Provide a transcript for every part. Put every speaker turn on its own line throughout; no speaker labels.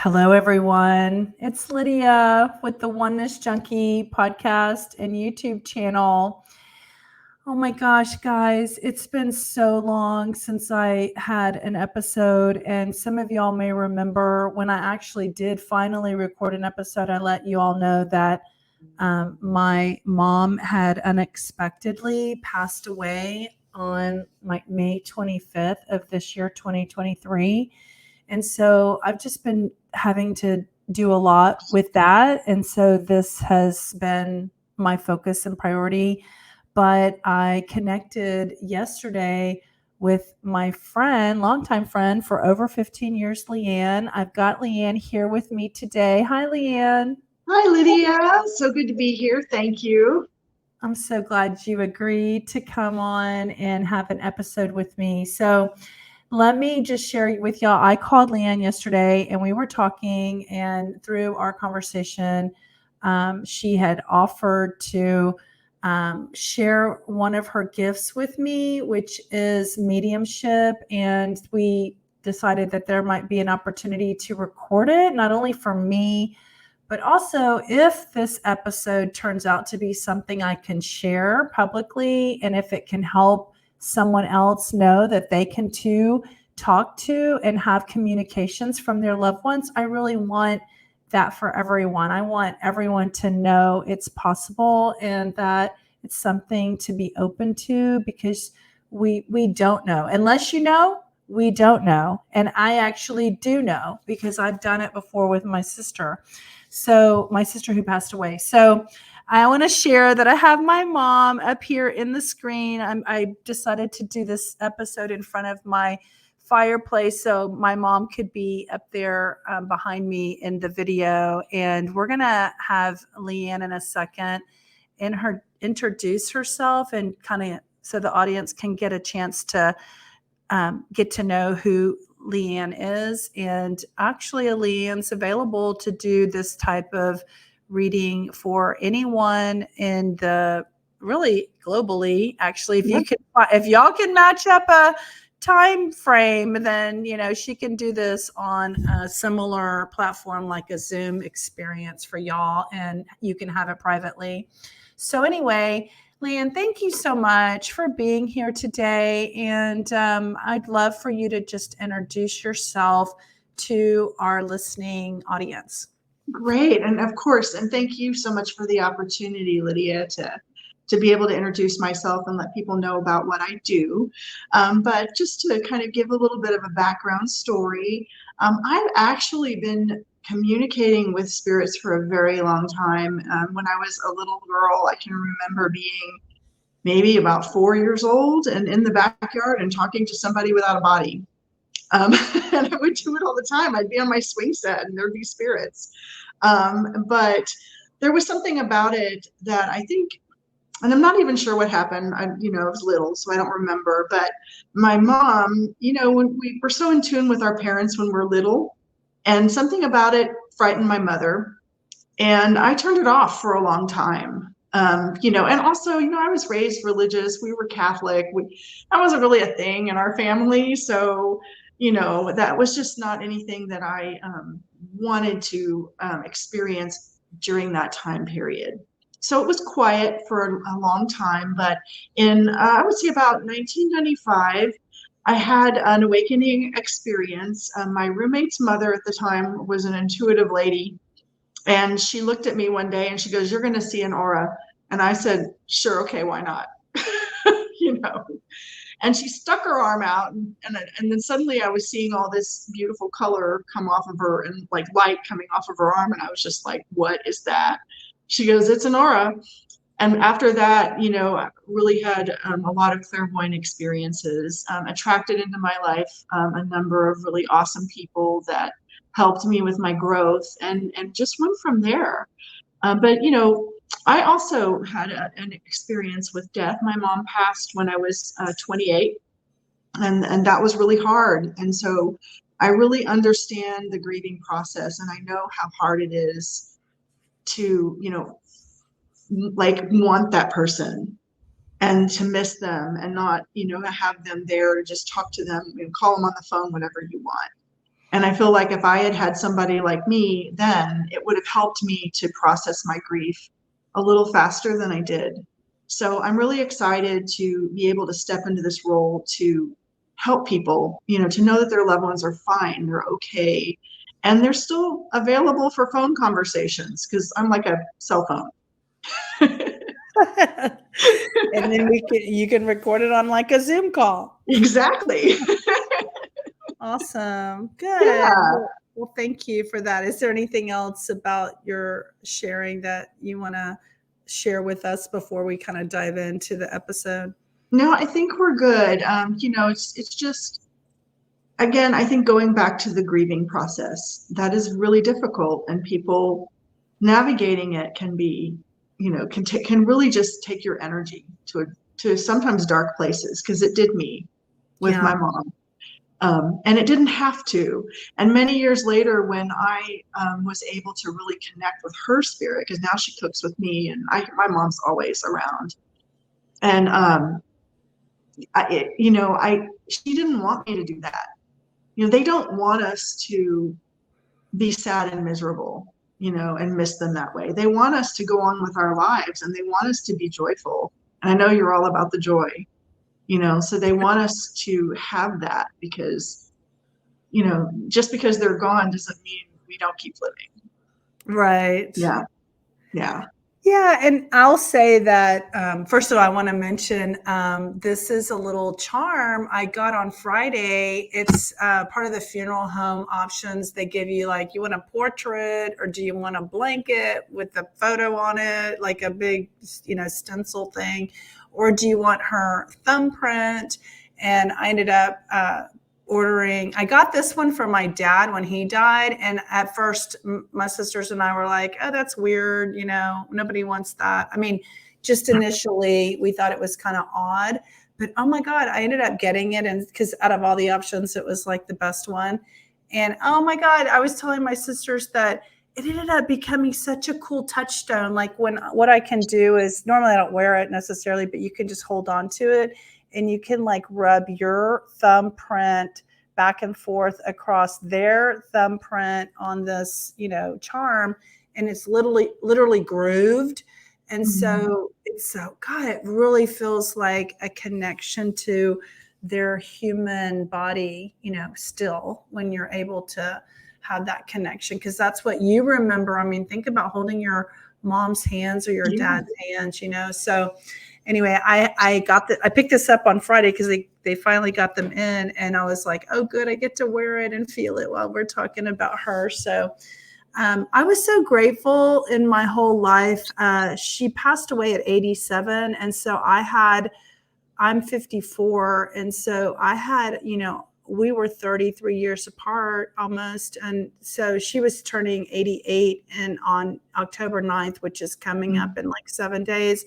Hello, everyone. It's Lydia with the Oneness Junkie podcast and YouTube channel. Oh my gosh, guys, it's been so long since I had an episode, and some of y'all may remember when I actually did finally record an episode. I let you all know that my mom had unexpectedly passed away on May 25th of this year, 2023. And so I've just been having to do a lot with that. And so this has been my focus and priority. But I connected yesterday with my friend, longtime friend for over 15 years, Leanne. I've got Leanne here with me today. Hi, Leanne.
Hi, Lydia. So good to be here. Thank you.
I'm so glad you agreed to come on and have an episode with me. So let me just share with y'all. I called Leanne yesterday and we were talking, and through our conversation, she had offered to share one of her gifts with me, which is mediumship. And we decided that there might be an opportunity to record it, not only for me, but also if this episode turns out to be something I can share publicly, and if it can help someone else know that they can too talk to and have communications from their loved ones, I really want that for everyone. I want everyone to know it's possible and that it's something to be open to, because we don't know. Unless you know, we don't know. And I actually do know because I've done it before with my sister. So my sister who passed away. So I want to share that I have my mom up here in the screen. I decided to do this episode in front of my fireplace so my mom could be up there behind me in the video. And we're going to have Leanne in a second introduce herself and kind of so the audience can get a chance to get to know who Leanne is. And actually, Leanne's available to do this type of reading for anyone in the really globally. Actually, if y'all can match up a time frame, then she can do this on a similar platform like a Zoom experience for y'all, and you can have it privately. So anyway, Leanne, thank you so much for being here today. And I'd love for you to just introduce yourself to our listening audience.
Great. And of course, and thank you so much for the opportunity, Lydia, to be able to introduce myself and let people know about what I do. But just to kind of give a little bit of a background story, I've actually been communicating with spirits for a very long time. When I was a little girl, I can remember being maybe about 4 years old and in the backyard and talking to somebody without a body. And I would do it all the time. I'd be on my swing set and there'd be spirits. But there was something about it that I think, and I'm not even sure what happened. I was little, so I don't remember. But my mom, when we were so in tune with our parents when we're little, and something about it frightened my mother. And I turned it off for a long time. And also, I was raised religious. We were Catholic. That wasn't really a thing in our family. So, that was just not anything that I wanted to experience during that time period. So it was quiet for a long time. But in, I would say about 1995, I had an awakening experience. My roommate's mother at the time was an intuitive lady. And she looked at me one day and she goes, "You're going to see an aura." And I said, "Sure. Okay. Why not?" And she stuck her arm out, and then suddenly I was seeing all this beautiful color come off of her and like light coming off of her arm. And I was just like, "What is that?" She goes, "It's an aura." And after that, I really had a lot of clairvoyant experiences, attracted into my life a number of really awesome people that helped me with my growth, and just went from there. But I also had an experience with death. My mom passed when I was 28, and that was really hard. And so I really understand the grieving process, and I know how hard it is to like want that person and to miss them and not have them there to just talk to them and call them on the phone whenever you want. And I feel like if I had had somebody like me then, it would have helped me to process my grief a little faster than I did. So I'm really excited to be able to step into this role to help people, to know that their loved ones are fine, they're okay, and they're still available for phone conversations because I'm like a cell phone.
And then you can record it on like a Zoom call.
Exactly.
Awesome. Good.
Yeah.
Well, thank you for that. Is there anything else about your sharing that you want to share with us before we kind of dive into the episode?
No, I think we're good. It's just, again, I think going back to the grieving process, that is really difficult, and people navigating it can be, can really just take your energy to sometimes dark places, because it did me with
Yeah.
my mom. And it didn't have to. And many years later, when I was able to really connect with her spirit, because now she cooks with me, and my mom's always around. And she didn't want me to do that. They don't want us to be sad and miserable, and miss them that way. They want us to go on with our lives, and they want us to be joyful. And I know you're all about the joy, so they want us to have that, because, just because they're gone doesn't mean we don't keep living.
Right.
Yeah. Yeah.
Yeah, and I'll say that first of all, I want to mention this is a little charm I got on Friday. It's part of the funeral home options. They give you like, you want a portrait, or do you want a blanket with a photo on it, like a big, stencil thing, or do you want her thumbprint? And I ended up ordering. I got this one for my dad when he died, and at first my sisters and I were like, oh, that's weird, nobody wants that. I mean, just initially we thought it was kind of odd, but oh my god, I ended up getting it, and because out of all the options it was like the best one. And oh my god, I was telling my sisters that it ended up becoming such a cool touchstone. Like, what I can do is, normally I don't wear it necessarily, but you can just hold on to it, and you can like rub your thumbprint back and forth across their thumbprint on this, charm, and it's literally grooved. And so God, it really feels like a connection to their human body, still, when you're able to have that connection, because that's what you remember. I mean, think about holding your mom's hands or your dad's hands, So anyway, I picked this up on Friday because they finally got them in, and I was like, oh, good, I get to wear it and feel it while we're talking about her. So I was so grateful in my whole life. She passed away at 87. And so I'm 54. And so I had, we were 33 years apart almost. And so she was turning 88 and on October 9th, which is coming up in like 7 days.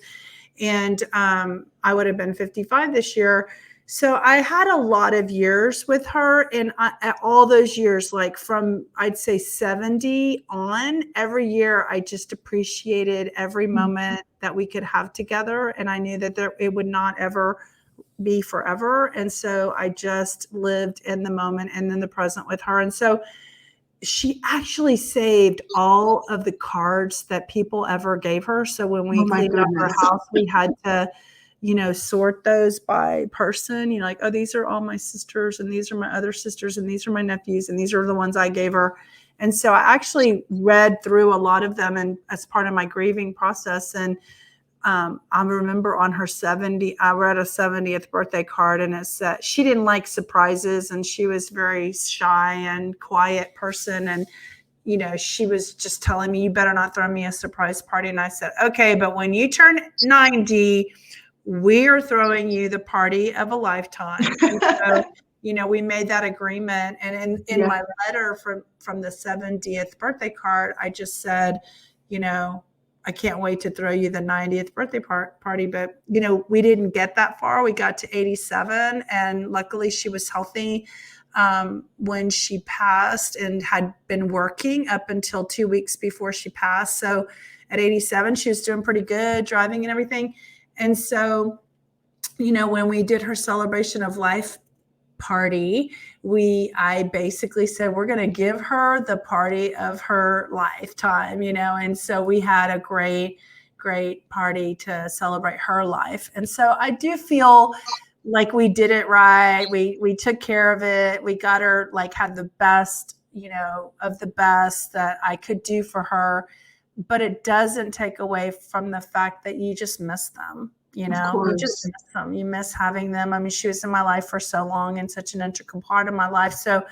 And I would have been 55 this year. So I had a lot of years with her, and all those years, like from, I'd say 70 on, every year I just appreciated every moment that we could have together. And I knew that it would not ever be forever. And so I just lived in the moment and in the present with her. And so she actually saved all of the cards that people ever gave her. So when we cleaned up her house, we had to, sort those by person, like, oh, these are all my sisters, and these are my other sisters, and these are my nephews, and these are the ones I gave her. And so I actually read through a lot of them, and as part of my grieving process. And I remember on her I read a 70th birthday card, and it said she didn't like surprises, and she was very shy and quiet person. And, she was just telling me, you better not throw me a surprise party. And I said, okay, but when you turn 90, we are throwing you the party of a lifetime. And so, we made that agreement. And in my letter from the 70th birthday card, I just said, I can't wait to throw you the 90th birthday party. But, we didn't get that far. We got to 87, and luckily she was healthy when she passed, and had been working up until 2 weeks before she passed. So at 87, she was doing pretty good, driving and everything. And so, when we did her celebration of life party, I basically said, we're going to give her the party of her lifetime, and so we had a great party to celebrate her life. And so I do feel like we did it right. We took care of it. We got her, like, had the best, of the best that I could do for her. But it doesn't take away from the fact that you just miss them. You just miss them. You miss having them. I mean, she was in my life for so long and such an integral part of my life. So,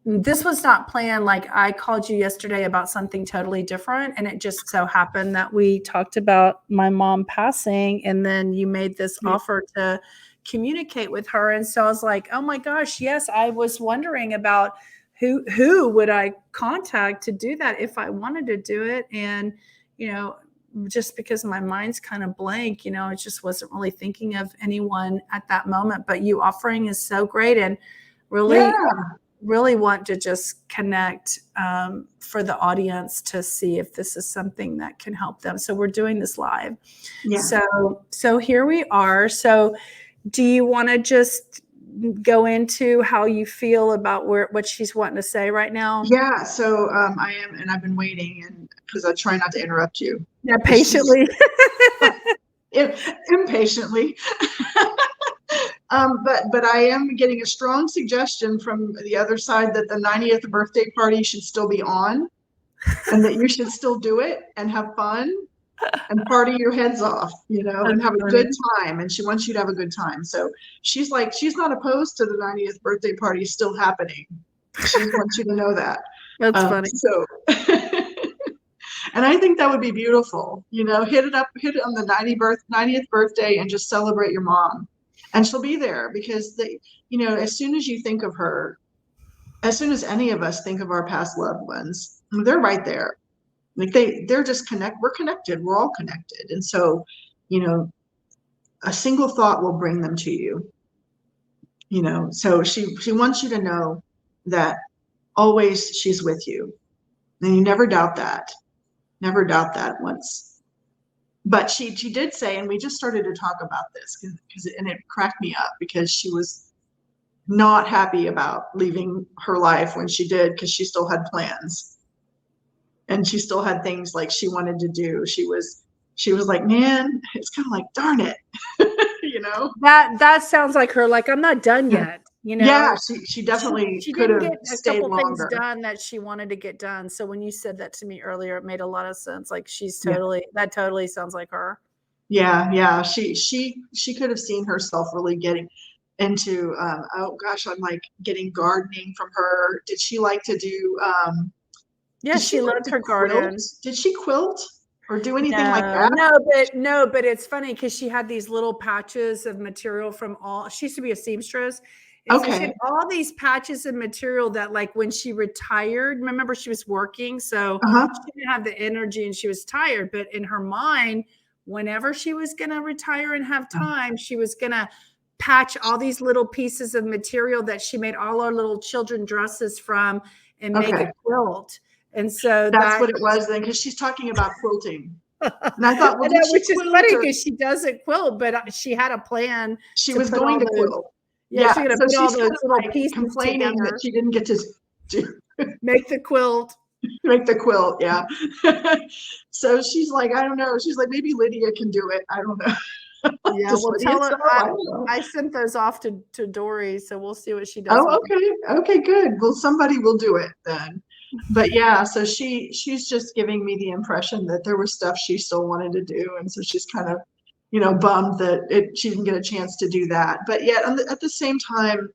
this was not planned. Like, I called you yesterday about something totally different. And it just so happened that we talked about my mom passing, and then you made this offer to communicate with her. And so I was like, oh my gosh, yes, I was wondering about who would I contact to do that if I wanted to do it. And, just because my mind's kind of blank, I just wasn't really thinking of anyone at that moment. But you offering is so great, and really want to just connect for the audience to see if this is something that can help them. So we're doing this live. Yeah. So here we are. So do you want to just go into how you feel about what she's wanting to say right now?
Yeah. So I am, and I've been waiting, and because I try not to interrupt you.
Yeah, patiently.
Impatiently. But I am getting a strong suggestion from the other side that the 90th birthday party should still be on, and that you should still do it and have fun and party your heads off, and have a good time. And she wants you to have a good time. So she's like, she's not opposed to the 90th birthday party still happening. She just wants you to know that.
That's funny.
So, and I think that would be beautiful. Hit it on the 90th birthday and just celebrate your mom. And she'll be there because as soon as you think of her, as soon as any of us think of our past loved ones, they're right there. Like they're just we're connected. We're all connected. And so, a single thought will bring them to you. So she wants you to know that always she's with you. And you never doubt that. Never doubt that once. But she did say, and we just started to talk about this and it cracked me up because she was not happy about leaving her life when she did, because she still had plans and she still had things like she wanted to do. She was like, man, it's kind of like, darn it.
That sounds like her. Like, I'm not done yet.
Yeah, she definitely
she
could
didn't
have
get a
stayed
couple
longer.
things done that she wanted to get done. So when you said that to me earlier, it made a lot of sense. Like, that totally sounds like her.
Yeah. She could have seen herself really getting into oh gosh, I'm like getting gardening from her. Did she like to do
yeah, she loved her garden.
Did she quilt or do anything like that?
No, but it's funny because she had these little patches of material she used to be a seamstress. And so she had all these patches of material that, like, when she retired, remember, she was working, so she didn't have the energy and she was tired. But in her mind, whenever she was going to retire and have time, she was going to patch all these little pieces of material that she made all our little children dresses from and make a quilt. And so
that's what it was then, because she's talking about quilting. And I thought, well,
which is funny because she doesn't quilt, but she had a plan.
She was going to quilt.
Yeah, she's gonna put all those little pieces
complaining
together.
That she didn't get to
make the quilt.
Make the quilt, yeah. So she's like, I don't know. She's like, maybe Lydia can do it. I don't know.
Yeah, well, tell her I sent those off to Dory, so we'll see what she does.
Oh, okay, good. Well, somebody will do it then. But yeah, so she's just giving me the impression that there was stuff she still wanted to do, and so she's kind of, bummed that she didn't get a chance to do that. But yet, at the same time,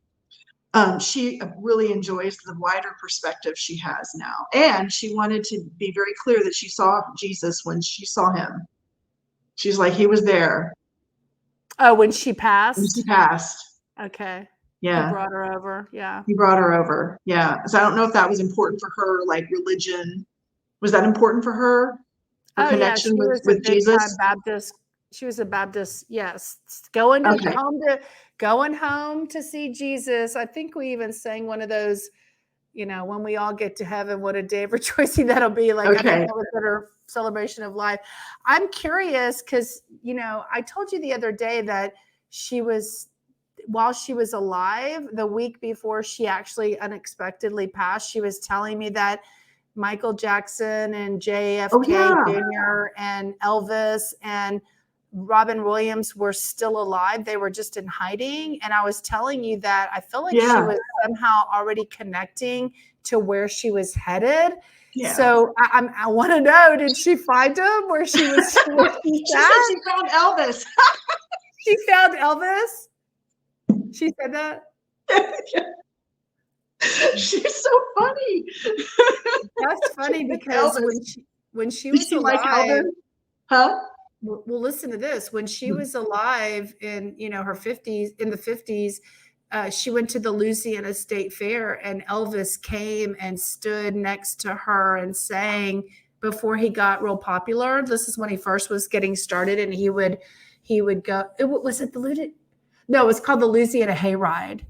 she really enjoys the wider perspective she has now, and she wanted to be very clear that she saw Jesus when she saw him. She's like, he was there.
Oh, when she passed?
When she passed.
Okay.
Yeah.
He brought her over. Yeah.
He brought her over. Yeah. So I don't know if that was important for her, like religion. Was that important for her? Her connection with Jesus?
Baptist. She was a Baptist. Yes. Going home to see Jesus. I think we even sang one of those, when we all get to heaven, what a day of rejoicing that'll be. Like, I think that was her celebration of life. I'm curious because, I told you the other day that she was while she was alive, the week before she actually unexpectedly passed, she was telling me that Michael Jackson and
Oh
JFK
yeah,
Jr. and Elvis and Robin Williams were still alive. They were just in hiding. And I was telling you that I feel like she
yeah,
was somehow already connecting to where she was headed.
yeah.
So I want to know, did she find him where she was where she's
She said
at?
she found Elvis.
She found Elvis. She said that.
She's so funny.
That's funny because
Elvis.
when she
Did
was
she like Elvis?
alive,
Huh?
well, listen to this. When she was alive in, her 50s, in the 50s, she went to the Louisiana State Fair and Elvis came and stood next to her and sang before he got real popular. This is when he first was getting started, and he would go. Was it the No, it was called the Louisiana Hayride.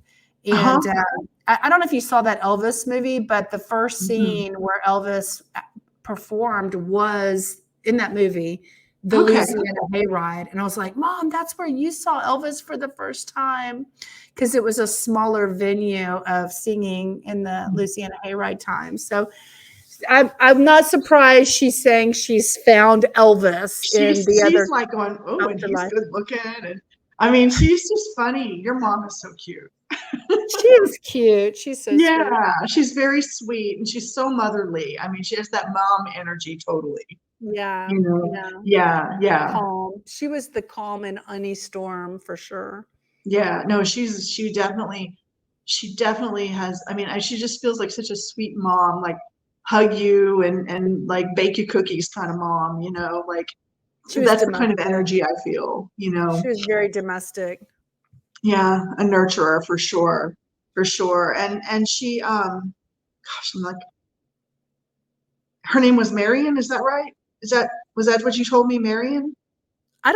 Uh-huh.
And I don't know if you saw that Elvis movie, but the first
Mhm.
scene where Elvis performed was in that movie, the
Okay.
Louisiana Hayride. And I was like, Mom, that's where you saw Elvis for the first time. Because it was a smaller venue of singing in the Louisiana Hayride time. So I'm not surprised she's saying she's found Elvis in the
She's
other
like going, oh, and he's
afterlife.
good looking. And I mean, she's just funny. Your mom is so cute.
She is cute. She's so sweet.
Yeah, she's very sweet and she's so motherly. I mean, she has that mom energy totally.
Yeah,
You know?
yeah.
Yeah, yeah.
Calm. She was the calm in any storm for sure.
Yeah, no, she definitely has. I mean, she just feels like such a sweet mom, like hug you and like bake you cookies kind of mom, like
She was
that's the kind of
domestic.
energy I feel.
She was very domestic.
Yeah, a nurturer for sure, for sure. And she, gosh, I'm like, her name was Marion, is that right? Was that what you told me, Marion?
I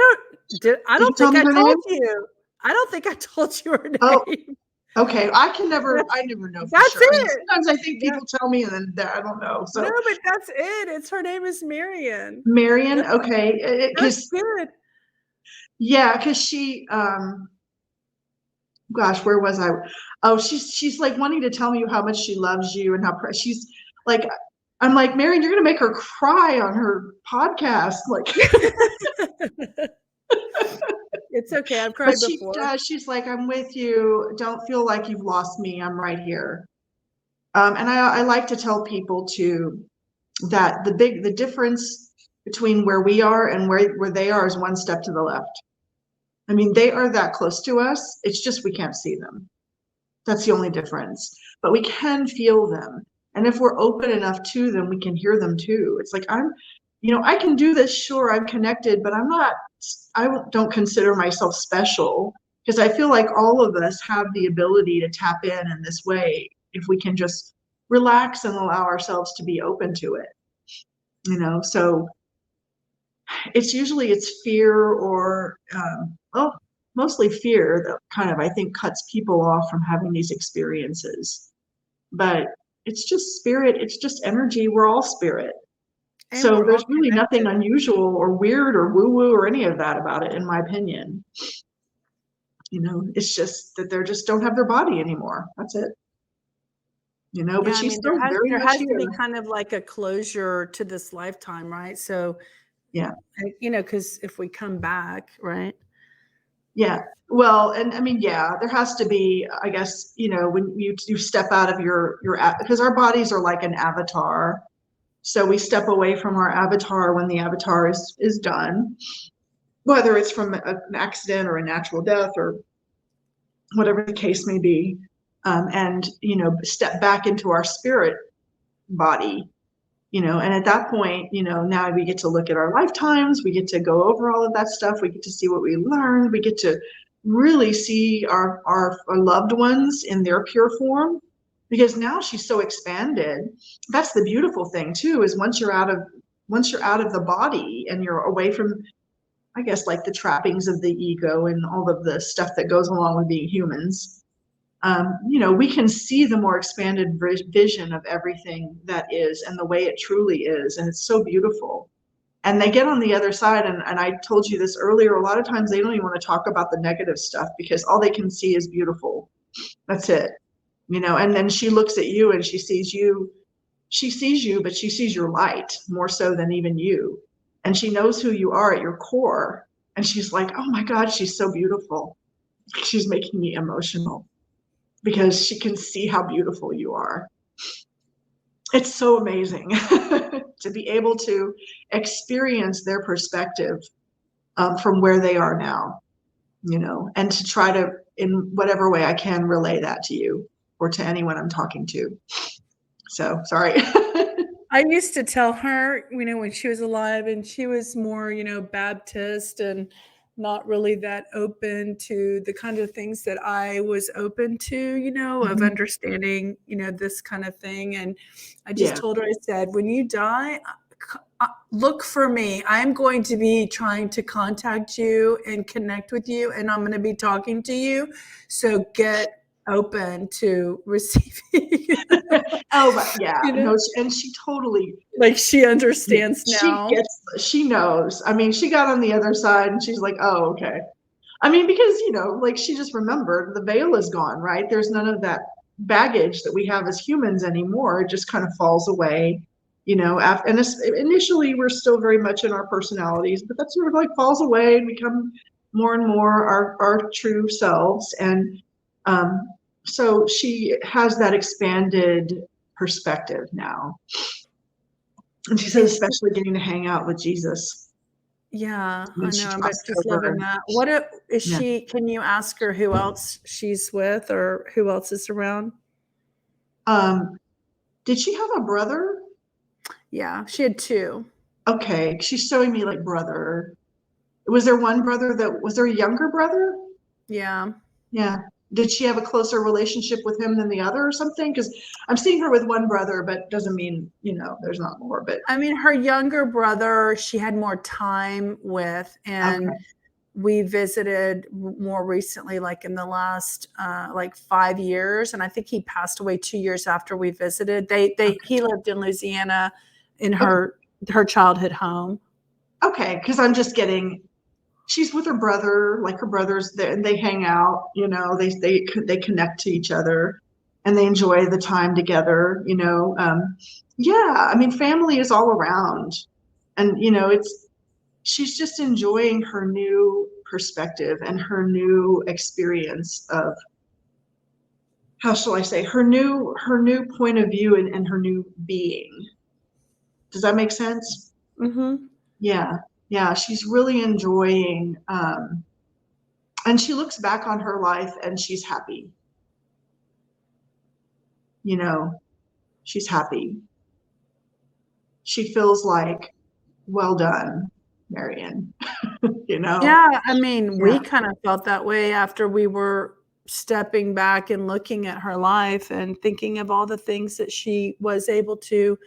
Did you
don't
tell
think
me
I
her
told
name?
you. I don't think I told you her
Oh,
name.
okay. I never know for
That's
sure. I mean,
it.
sometimes I think
Yeah.
people tell me and then I don't know.
No,
So
but that's it. It's her name is Marion.
Marion,
That's
okay,
that's
because
good.
yeah, because she, gosh, where was I? Oh, she's like wanting to tell me how much she loves you and she's like, I'm like, Marion, you're gonna make her cry on her podcast, like.
It's okay. I've
But
cried
she
before.
does. She's like, I'm with you. Don't feel like you've lost me. I'm right here. And I like to tell people too that the difference between where we are and where they are is one step to the left. I mean, they are that close to us. It's just we can't see them. That's the only difference. But we can feel them. And if we're open enough to them, we can hear them too. It's like I can do this, sure, I'm connected, but I don't consider myself special because I feel like all of us have the ability to tap in this way if we can just relax and allow ourselves to be open to it. So it's fear or well, mostly fear that kind of I think cuts people off from having these experiences. But it's just spirit, it's just energy. We're all spirit.
And
So
we're all
there's really nothing
connected.
unusual or weird or woo woo or any of that about it, in my opinion. It's just that they just don't have their body anymore. That's it. But
Yeah, I
she's
mean,
still very
there
much
has to be
here.
kind of like a closure to this lifetime, right? So,
Yeah.
because if we come back, right?
Yeah. Well, and I mean, yeah, there has to be, I guess, when you step out of because our bodies are like an avatar. So we step away from our avatar when the avatar is done, whether it's from an accident or a natural death or whatever the case may be, and step back into our spirit body. And at that point, now we get to look at our lifetimes, we get to go over all of that stuff, we get to see what we learned, we get to really see our loved ones in their pure form, because now she's so expanded. That's the beautiful thing too, is once you're out of the body and you're away from, I guess, like the trappings of the ego and all of the stuff that goes along with being humans, we can see the more expanded vision of everything that is and the way it truly is. And it's so beautiful. And they get on the other side, and I told you this earlier, a lot of times they don't even want to talk about the negative stuff because all they can see is beautiful. That's it. And then she looks at you and she sees you, but she sees your light more so than even you. And she knows who you are at your core. And she's like, oh my God, she's so beautiful. She's making me emotional because she can see how beautiful you are. It's so amazing to be able to experience their perspective from where they are now, and to try to, in whatever way I can, relay that to you or to anyone I'm talking to. So sorry.
I used to tell her, when she was alive and she was more, Baptist and not really that open to the kind of things that I was open to, of
Mhm.
understanding, this kind of thing. And I just
Yeah.
told her, I said, when you die, look for me. I'm going to be trying to contact you and connect with you, and I'm going to be talking to you. So get open to receiving.
Oh, but yeah,
you know
no, and she totally,
like she understands now.
she knows. I mean, she got on the other side and she's like, oh, okay. I mean, because, like she just remembered the veil is gone, right? There's none of that baggage that we have as humans anymore. It just kind of falls away, after, and initially we're still very much in our personalities, but that sort of like falls away and become more and more our true selves. And um, so she has that expanded perspective now. And she says,
It's
especially getting to hang out with Jesus
Yeah,
when
I
she
know. I bet
crossed
she's loving
over.
that. Is
Yeah.
she? Can you ask her who else she's with or who else is around?
Um, did she have a brother?
Yeah, she had two.
Okay, she's showing me like brother. Was there one brother was there a younger brother?
Yeah.
Yeah. Did she have a closer relationship with him than the other or something? Because I'm seeing her with one brother, but doesn't mean, there's not more. But
I mean, her younger brother, she had more time with, and
okay.
we visited more recently, like in the last like 5 years, and I think he passed away 2 years after we visited. He lived in Louisiana in
Okay.
her childhood home.
Okay. Because I'm just getting, she's with her brother, like her brothers there, and they hang out, they connect to each other and they enjoy the time together. Yeah, I mean, family is all around. And, she's just enjoying her new perspective and her new experience of, how shall I say, her new point of view and her new being. Does that make sense?
Mm-hmm.
Yeah. Yeah. She's really enjoying, and she looks back on her life and she's happy. You know, she's happy. She feels like, well done, Marion. you know?
Yeah, I mean, we
Yeah.
kind of felt that way after we were stepping back and looking at her life and thinking of all the things that she was able to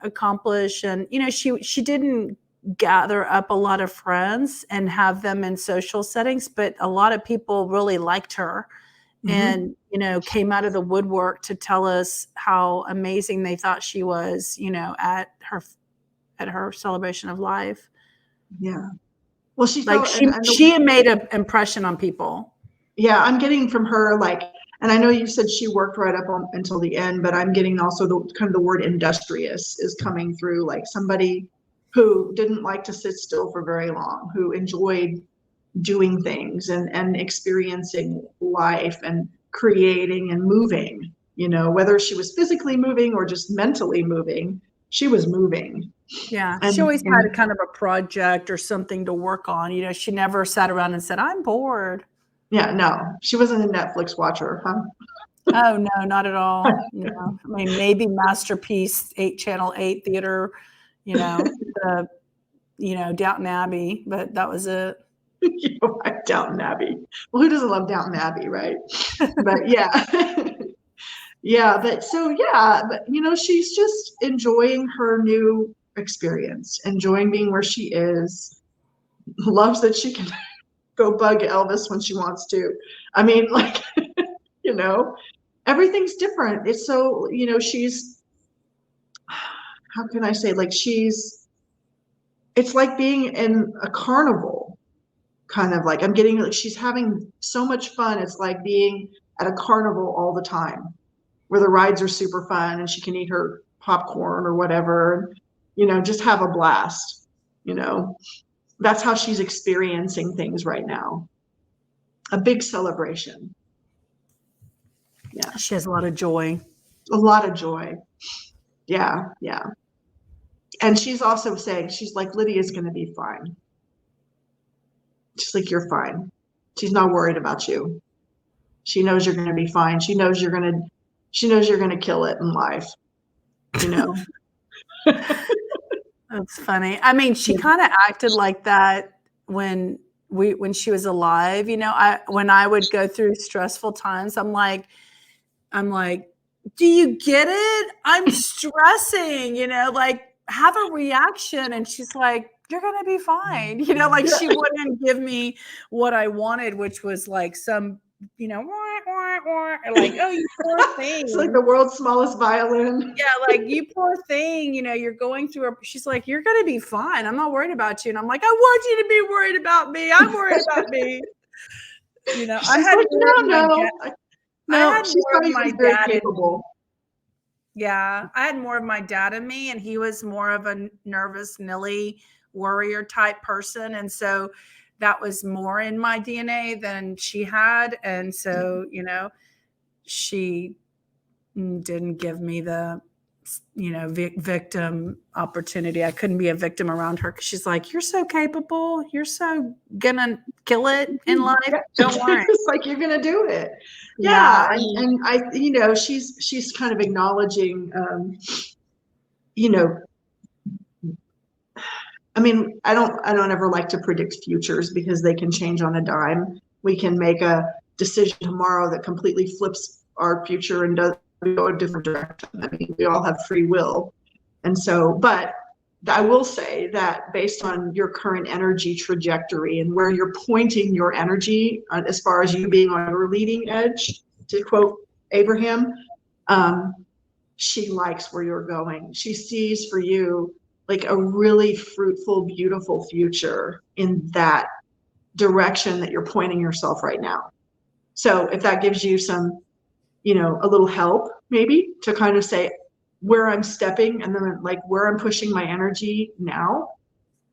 accomplish. And, she didn't gather up a lot of friends and have them in social settings, but a lot of people really liked her
Hmm.
and, came out of the woodwork to tell us how amazing they thought she was, at her celebration of life.
Yeah. Well, she
Like
felt, and,
she made an impression on people.
yeah, I'm getting from her like, and I know you said she worked right up until the end, but I'm getting also the kind of the word industrious is coming through, like somebody who didn't like to sit still for very long, who enjoyed doing things and experiencing life and creating and moving, whether she was physically moving or just mentally moving, she was moving.
Yeah, she
And
always had a kind of a project or something to work on. She never sat around and said, "I'm bored."
yeah, no, she wasn't a Netflix watcher, huh?
Oh, no, not at all. No. I mean, maybe Masterpiece, 8 Channel 8 theater, the Downton Abbey, but that was it.
Downton Abbey. Well, who doesn't love Downton Abbey, right? But yeah. Yeah, but so yeah, but she's just enjoying her new experience, enjoying being where she is, loves that she can go bug Elvis when she wants to. I mean, like, you know, everything's different. It's so, she's, how can I say, like, she's it's like being in a carnival, kind of like I'm getting like she's having so much fun. It's like being at a carnival all the time where the rides are super fun and she can eat her popcorn or whatever, just have a blast. That's how she's experiencing things right now. A big celebration. Yeah.
She has a lot of joy.
A lot of joy. Yeah. Yeah. And she's also saying, she's like, Lydia's going to be fine. She's like, you're fine. She's not worried about you. She knows you're going to be fine. She knows you're going to kill it in life.
That's funny. I mean, she kind of acted like that when she was alive. When I would go through stressful times, I'm like, do you get it? I'm stressing, like have a reaction. And she's like, you're going to be fine. Like she wouldn't give me what I wanted, which was like some, like, oh, you poor thing.
It's like the world's smallest violin.
Yeah, like, you poor thing, you're going through she's like, you're going to be fine. I'm not worried about you. And I'm like, I want you to be worried about me. I'm worried about me. I had
like,
no,
she's probably very capable.
Yeah, I had more of my dad in me, and he was more of a nervous, nilly, worrier type person. And so that was more in my DNA than she had. And so, she didn't give me the, victim opportunity. I couldn't be a victim around her because she's like, you're so capable. You're so gonna kill it in life. Don't worry.
It's like, you're gonna do it. Yeah. And I, she's kind of acknowledging, I mean, I don't ever like to predict futures because they can change on a dime. We can make a decision tomorrow that completely flips our future and does go a different direction. I mean, we all have free will. And so, but I will say that based on your current energy trajectory and where you're pointing your energy, as far as you being on your leading edge, to quote Abraham, she likes where you're going. She sees for you like a really fruitful, beautiful future in that direction that you're pointing yourself right now. So if that gives you some, a little help maybe to kind of say where I'm stepping and then like where I'm pushing my energy now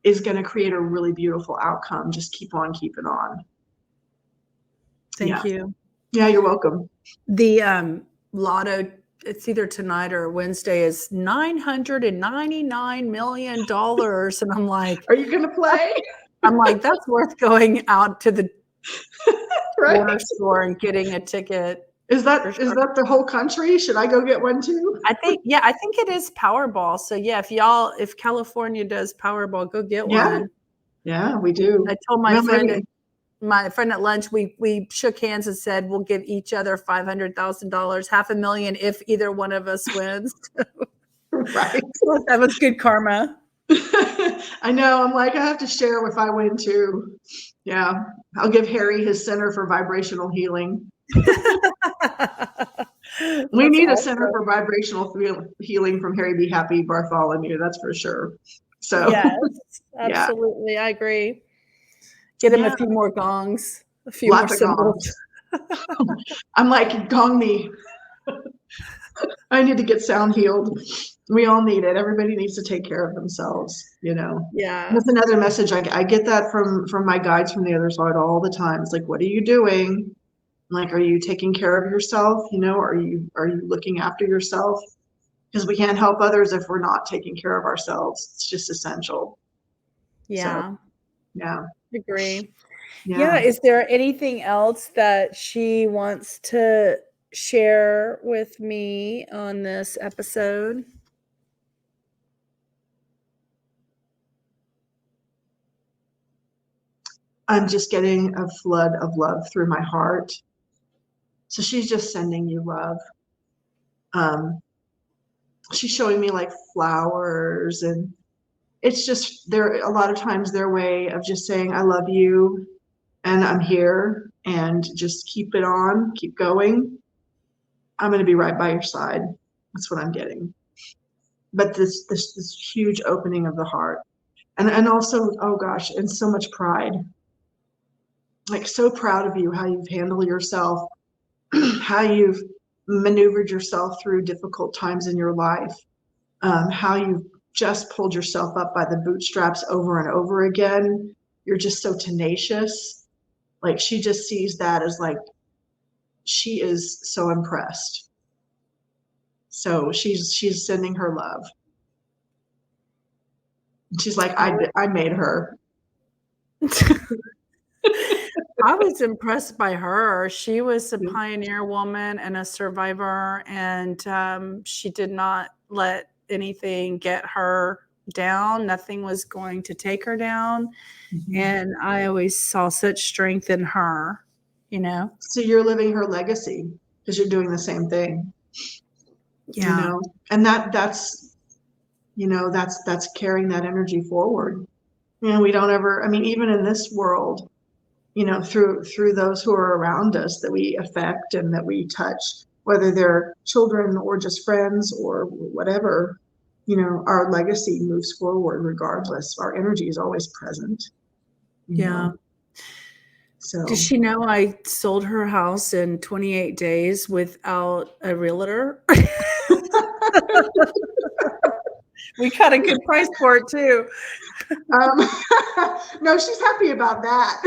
is going to create a really beautiful outcome. Just keep on keeping on.
Thank you.
Yeah, you're welcome.
The lotto, it's either tonight or Wednesday, is $999 million. And I'm like,
are you going to play?
I'm like, that's worth going out to the corner store and getting a ticket.
Is that the whole country? Should I go get one too?
I think it is Powerball. So yeah, if California does Powerball, go get one.
Yeah, we do.
I told my friend at lunch, we shook hands and said we'll give each other $500,000, $500,000 if either one of us wins.
Right.
So that was good karma.
I know. I'm like, I have to share if I win too. Yeah. I'll give Harry his Center for Vibrational Healing. We need a Center for Vibrational Healing from Harry B. Happy Bartholomew. That's for sure. So
yes, absolutely. Yeah. I agree. Get him a few more gongs, a few
Lots
more symbols.
I'm like, gong me. I need to get sound healed. We all need it. Everybody needs to take care of themselves,
Yeah.
That's another message. I get that from my guides from the other side all the time. It's like, what are you doing? Like, are you taking care of yourself? Are you looking after yourself? Because we can't help others if we're not taking care of ourselves. It's just essential.
Yeah.
So, yeah.
Agree. Yeah. Is there anything else that she wants to share with me on this episode?
I'm just getting a flood of love through my heart. So she's just sending you love. She's showing me like flowers, and it's just a lot of times their way of just saying, I love you and I'm here, and just keep it on, keep going. I'm going to be right by your side. That's what I'm getting. But this huge opening of the heart. And also, oh gosh, and so much pride. Like, so proud of you, how you've handled yourself, how you've maneuvered yourself through difficult times in your life, how you've just pulled yourself up by the bootstraps over and over again. You're just so tenacious. Like, she just sees that as like, she is so impressed. So she's sending her love. She's like, I made her.
I was impressed by her. She was a pioneer woman and a survivor, and she did not let anything get her down. Nothing was going to take her down.
Mm-hmm.
And I always saw such strength in her, you know?
So you're living her legacy because you're doing the same thing.
Yeah.
You know, and that's, you know, that's carrying that energy forward. You know, we don't ever, I mean, even in this world, you know, through those who are around us that we affect and that we touch, whether they're children or just friends or whatever, you know, our legacy moves forward regardless. Our energy is always present. You know? So
Does she know I sold her house in 28 days without a realtor? We got a good price for it too.
No, she's happy about that.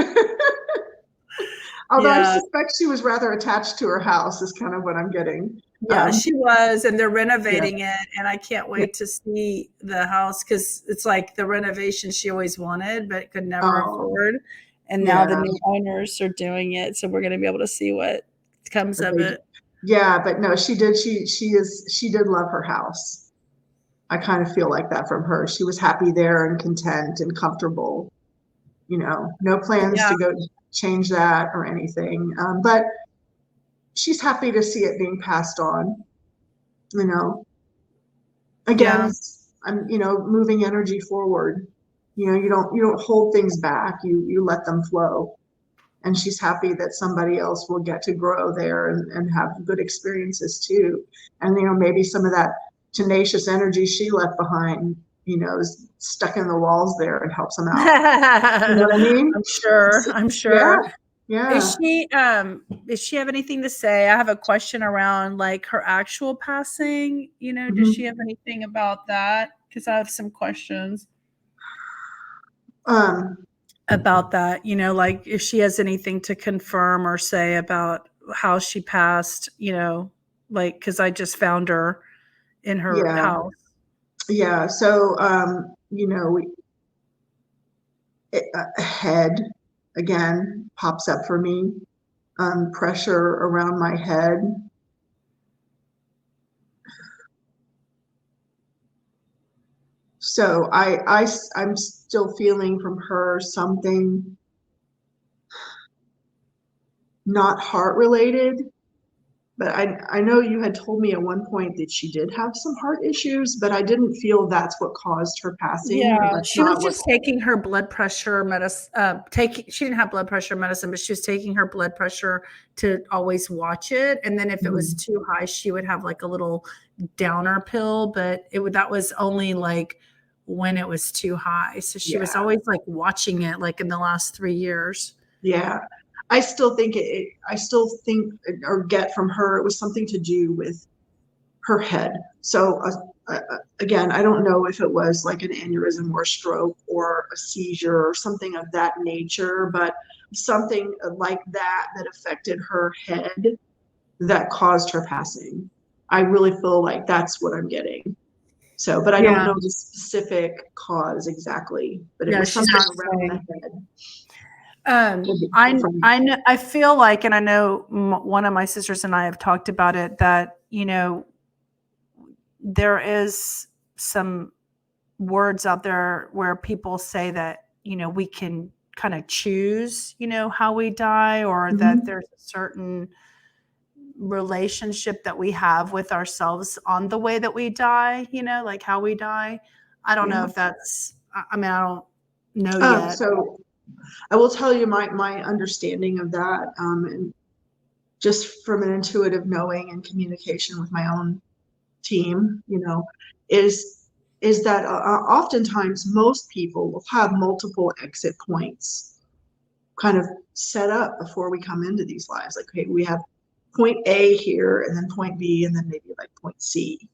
Although I suspect she was rather attached to her house is kind of what I'm getting.
Yeah, she was, and they're renovating it, and I can't wait to see the house because it's like the renovation she always wanted but could never afford, and now the new owners are doing it, so we're gonna be able to see what comes of it.
Yeah, but no, she did. She did love her house. I kind of feel like that from her. She was happy there and content and comfortable. You know, no plans to go change that or anything. But she's happy to see it being passed on. You know, again, I'm, you know, moving energy forward. You know, you don't hold things back. You let them flow. And she's happy that somebody else will get to grow there and have good experiences too. And, you know, maybe some of that tenacious energy she left behind, you know, is stuck in the walls there and helps them out. You know what I mean?
I'm sure.
Yeah.
Does she have anything to say? I have a question around like her actual passing. You know, does she have anything about that? Because I have some questions about that. You know, like if she has anything to confirm or say about how she passed. You know, like because I just found her in her house.
Yeah. So, you know, a head again pops up for me. Pressure around my head. So I'm still feeling from her something not heart related, but I know you had told me at one point that she did have some heart issues, but I didn't feel that's what caused her passing.
Yeah,
That's
she was
not
just taking her blood pressure medicine. She didn't have blood pressure medicine, but she was taking her blood pressure to always watch it. And then if it was too high, she would have like a little downer pill, but that was only like when it was too high. So she was always like watching it, like in the last 3 years.
Yeah. I still think or get from her, it was something to do with her head. So again, I don't know if it was like an aneurysm or a stroke or a seizure or something of that nature, but something like that affected her head that caused her passing. I really feel like that's what I'm getting. So, but I don't know the specific cause exactly, but it was something around the head.
I feel like, and I know one of my sisters and I have talked about it, that, you know, there is some words out there where people say that, you know, we can kind of choose, you know, how we die, or that there's a certain relationship that we have with ourselves on the way that we die, you know, like how we die. I don't know if that's, I mean, I don't know yet.
So I will tell you my understanding of that, and just from an intuitive knowing and communication with my own team, you know, is is that oftentimes most people will have multiple exit points kind of set up before we come into these lives. Like, okay, we have point A here, and then point B, and then maybe like point C.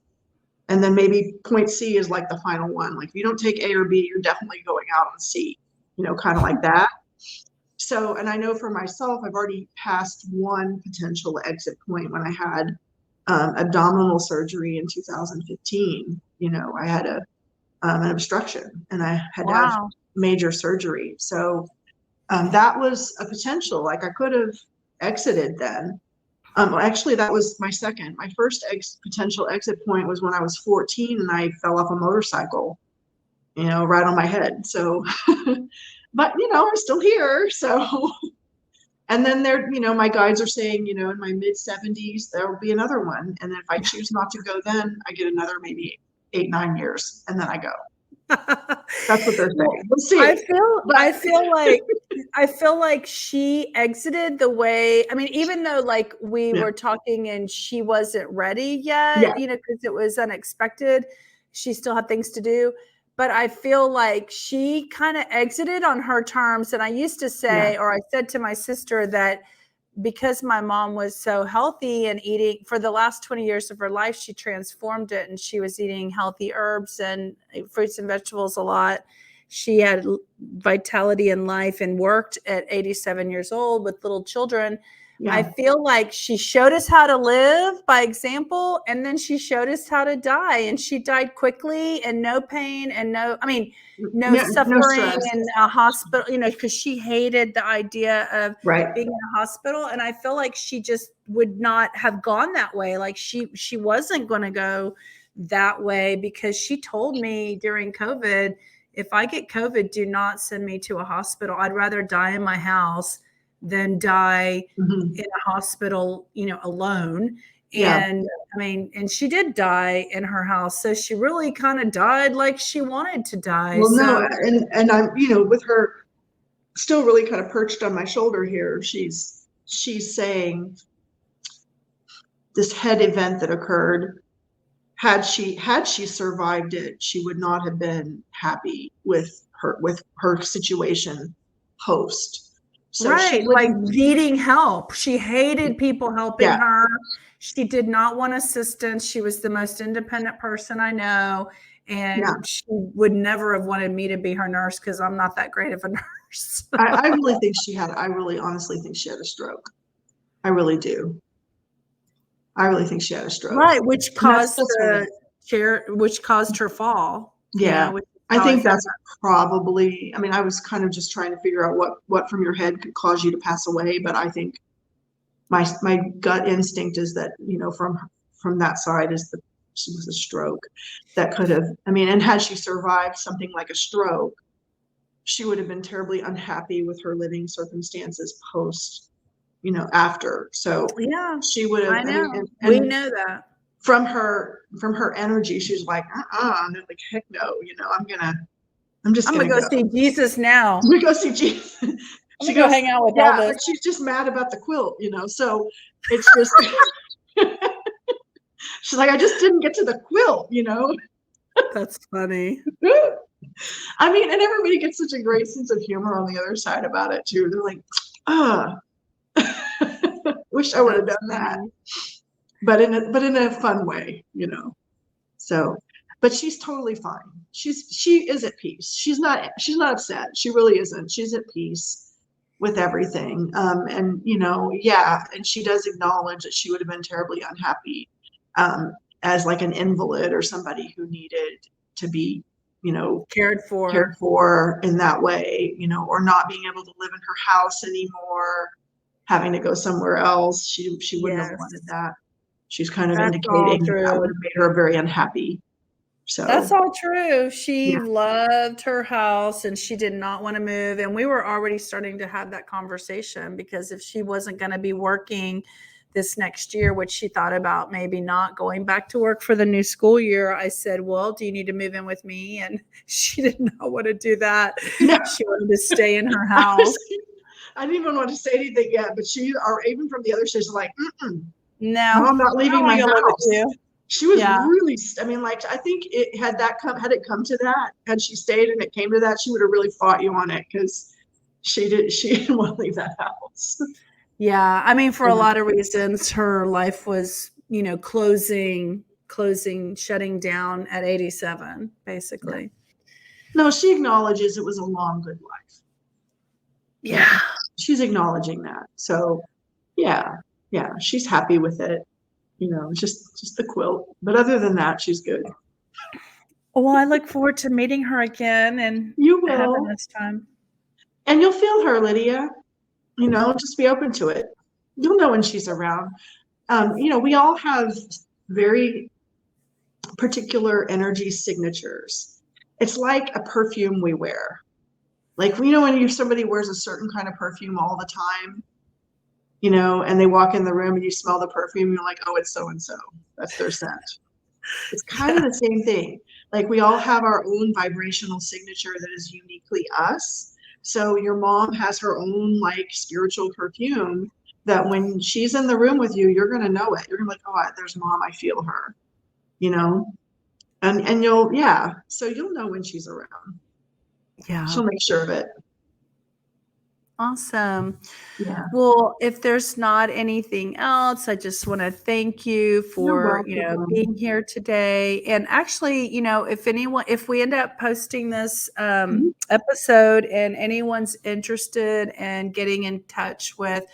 And then maybe point C is like the final one. Like, if you don't take A or B, you're definitely going out on C, kind of like that. So, and I know for myself, I've already passed one potential exit point when I had abdominal surgery in 2015. I had an obstruction, and I had to have
Wow.
major surgery. So that was a potential. Like, I could have exited then. Actually, that was my second. My first potential exit point was when I was 14 and I fell off a motorcycle, right on my head. So, but I'm still here. So, and then my guides are saying, in my mid 70s, there will be another one. And then if I choose not to go, then I get another maybe 8-9 years, and then I go. That's what they're saying. We'll see.
I feel like she exited the way, I mean, even though like we were talking and she wasn't ready yet, because it was unexpected, she still had things to do. But I feel like she kind of exited on her terms. And I used to say, or I said to my sister that because my mom was so healthy and eating for the last 20 years of her life, she transformed it and she was eating healthy herbs and fruits and vegetables a lot. She had vitality in life and worked at 87 years old with little children. Yeah. I feel like she showed us how to live by example, and then she showed us how to die, and she died quickly and no pain and no suffering in a hospital, because she hated the idea of being in a hospital. And I feel like she just would not have gone that way. Like she wasn't going to go that way, because she told me during COVID, if I get COVID, do not send me to a hospital. I'd rather die in my house than die in a hospital, alone. And I mean, and she did die in her house. So she really kind of died like she wanted to die.
Well, no, and I'm, with her still really kind of perched on my shoulder here, she's saying this head event that occurred, had she survived it, she would not have been happy with her situation post.
So like needing help. She hated people helping her. She did not want assistance. She was the most independent person I know. And she would never have wanted me to be her nurse, because I'm not that great of a nurse.
I really honestly think she had a stroke. I really do. I really think she had a stroke.
Right, which caused her fall.
Yeah. I think that's probably, I mean, I was kind of just trying to figure out what from your head could cause you to pass away. But I think my gut instinct is that, from that side she was a stroke that could have, I mean, and had she survived something like a stroke, she would have been terribly unhappy with her living circumstances post, after. So she would have,
I know. And we know that.
From her energy, she's like, and they're like, heck no, I'm gonna
go see Jesus now.
I'm gonna go see Jesus.
She goes hang out with Elvis.
But she's just mad about the quilt, so it's just she's like, I just didn't get to the quilt,
That's funny.
I mean, and everybody gets such a great sense of humor on the other side about it too. They're like, wish I would have done that. But in a fun way, So, but she's totally fine. She is at peace. She's not upset. She really isn't. She's at peace with everything. And and she does acknowledge that she would have been terribly unhappy as like an invalid or somebody who needed to be,
cared for
in that way, or not being able to live in her house anymore, having to go somewhere else. She wouldn't have wanted that. She's kind of indicating that would have made her very unhappy. So
that's all true. She loved her house and she did not want to move. And we were already starting to have that conversation, because if she wasn't going to be working this next year, which she thought about maybe not going back to work for the new school year, I said, well, do you need to move in with me? And she did not want to do that. No. She wanted to stay in her house.
I didn't even want to say anything yet, but even from the other stage, like,
no,
I'm not leaving my house. She was
Yeah.
really, I mean, like, I think had it come to that, had she stayed and it came to that, she would have really fought you on it because she didn't want to leave that house.
Yeah. I mean, for a
Yeah.
lot of reasons, her life was, shutting down at 87,
Yeah.
basically.
No, she acknowledges it was a long, good life.
Yeah.
Yeah. She's acknowledging that. So yeah, yeah, she's happy with it. Just the quilt. But other than that, she's good.
Well, I look forward to meeting her again and
You
having
will.
this time.
And you'll feel her, Lydia. Just be open to it. You'll know when she's around. We all have very particular energy signatures. It's like a perfume we wear. Like, when somebody wears a certain kind of perfume all the time, and they walk in the room and you smell the perfume, you're like, oh, it's so and so. That's their scent. It's kind of the same thing. Like, we all have our own vibrational signature that is uniquely us. So your mom has her own like spiritual perfume that when she's in the room with you, you're going to know it. You're going to be like, oh, there's mom. I feel her, you know, and so you'll know when she's around.
Yeah.
She'll make sure of it.
Awesome.
Yeah.
Well, if there's not anything else, I just want to thank you
You're
for,
welcome.
being here today. And actually, if we end up posting this
Mhm.
episode and anyone's interested in getting in touch with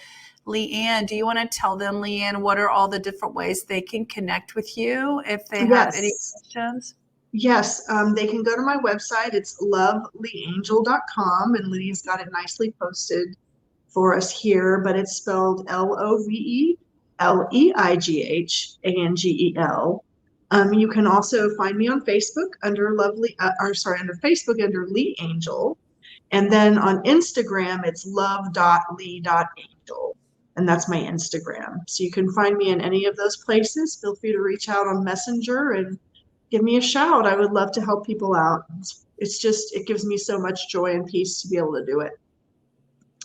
Leanne, do you want to tell them, Leanne, what are all the different ways they can connect with you if they have any
Yes.
questions?
Yes, they can go to my website. It's lovelyangel.com, and Lydia's got it nicely posted for us here, but it's spelled LOVELEIGHANGEL. You can also find me on Facebook under under Facebook under Lee Angel. And then on Instagram, it's love.lee.angel. And that's my Instagram. So you can find me in any of those places. Feel free to reach out on Messenger and give me a shout. I would love to help people out. It gives me so much joy and peace to be able to do it.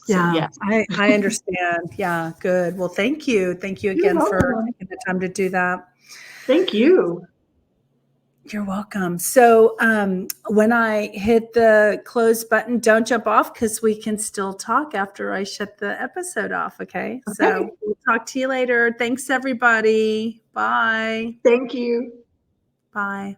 So,
Yeah,
yeah.
I understand. Yeah, good. Well, thank you. Thank you
You're
again for
welcome.
taking the time to do that.
Thank you.
You're welcome. So, when I hit the close button, don't jump off because we can still talk after I shut the episode off. Okay.
Okay.
So, we'll talk to you later. Thanks, everybody. Bye.
Thank you.
Bye.